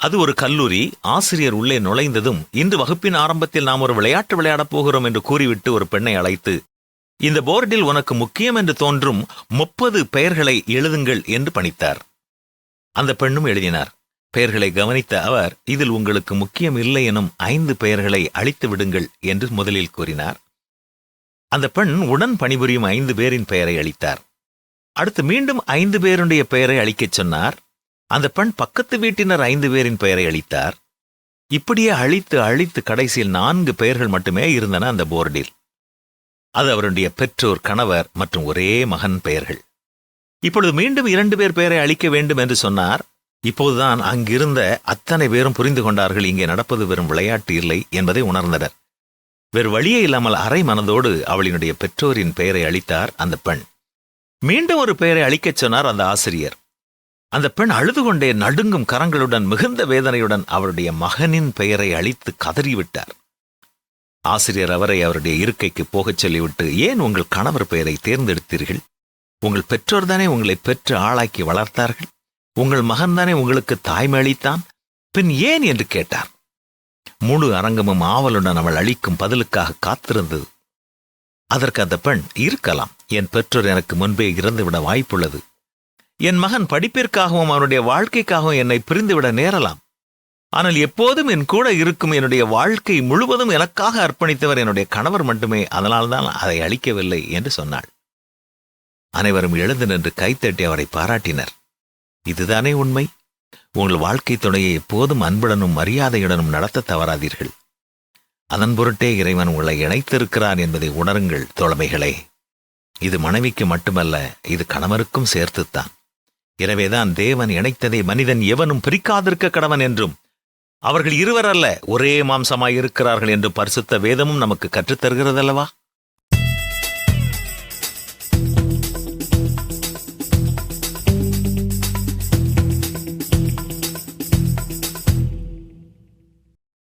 அது ஒரு கல்லூரி. ஆசிரியர் உள்ளே நுழைந்ததும், இன்று வகுப்பின் ஆரம்பத்தில் நாம் ஒரு விளையாட்டு விளையாடப் போகிறோம் என்று கூறிவிட்டு ஒரு பெண்ணை அழைத்து, இந்த போர்டில் உனக்கு முக்கியம் என்று தோன்றும் 30 பெயர்களை எழுதுங்கள் என்று பணித்தார். அந்த பெண்ணும் எழுதினார். பெயர்களை கவனித்த அவர், இதில் உங்களுக்கு முக்கியம் இல்லை எனும் 5 பெயர்களை அழித்து விடுங்கள் என்று முதலில் கூறினார். அந்த பெண் உடன் பணிபுரியும் 5 பேரின் பெயரை அளித்தார். அடுத்து மீண்டும் 5 பேருடைய பெயரை அளிக்கச் சொன்னார். அந்த பெண் பக்கத்து வீட்டினர் 5 பேரின் பெயரை அளித்தார். இப்படியே அழித்து அழித்து கடைசியில் 4 பெயர்கள் மட்டுமே இருந்தன அந்த போர்டில். அது அவருடைய பெற்றோர், கணவர் மற்றும் ஒரே மகன் பெயர்கள். இப்பொழுது மீண்டும் 2 பேர் பெயரை அளிக்க வேண்டும் என்று சொன்னார். இப்போதுதான் அங்கிருந்த அத்தனை பேரும் புரிந்து கொண்டார்கள், இங்கே நடப்பது வெறும் விளையாட்டு இல்லை என்பதை உணர்ந்தனர். வேறு வழியே இல்லாமல் அரை மனதோடு அவளினுடைய பெற்றோரின் பெயரை அளித்தார் அந்த பெண். மீண்டும் ஒரு பெயரை அளிக்கச் சொன்னார் அந்த ஆசிரியர். அந்த பெண் அழுது கொண்டே நடுங்கும் கரங்களுடன் மிகுந்த வேதனையுடன் அவருடைய மகனின் பெயரை அளித்து கதறிவிட்டார். ஆசிரியர் அவரை அவருடைய இருக்கைக்கு போகச் சொல்லிவிட்டு, ஏன் உங்கள் கணவர் பெயரை தேர்ந்தெடுத்தீர்கள்? உங்கள் பெற்றோர் தானே உங்களை பெற்று ஆளாக்கி வளர்த்தார்கள். உங்கள் மகன்தானே உங்களுக்கு தாய்மை அளித்தான். பின் ஏன் என்று கேட்டார். முழு அரங்கமும் ஆவலுடன் அவள் அளிக்கும் பதிலுக்காக காத்திருந்தது. அதற்கு அந்த பெண், இருக்கலாம், என் பெற்றோர் எனக்கு முன்பே இறந்துவிட வாய்ப்புள்ளது. என் மகன் படிப்பிற்காகவும் அவனுடைய வாழ்க்கைக்காகவும் என்னை பிரிந்துவிட நேரலாம். ஆனால் எப்போதும் என் கூட இருக்கும் என்னுடைய வாழ்க்கை முழுவதும் எனக்காக அர்ப்பணித்தவர் என்னுடைய கணவர் மட்டுமே. அதனால்தான் அதை அளிக்கவில்லை என்று சொன்னாள். அனைவரும் எழுந்து நின்று கைத்தட்டி அவரை பாராட்டினர். இதுதானே உண்மை. உங்கள் வாழ்க்கை துணையை எப்போதும் அன்புடனும் மரியாதையுடனும் நடத்த தவறாதீர்கள். அதன் பொருட்டே இறைவன் உங்களை இணைத்திருக்கிறான் என்பதை உணருங்கள் தோழமைகளே. இது மனைவிக்கு மட்டுமல்ல, இது கணவருக்கும் சேர்த்துத்தான். எனவேதான் தேவன் இணைத்ததை மனிதன் எவனும் பிரிக்காதிருக்க கடவன் என்றும், அவர்கள் இருவர் அல்ல ஒரே மாம்சமாயிருக்கிறார்கள் என்று பரிசுத்த வேதமும் நமக்கு கற்றுத்தருகிறதல்லவா?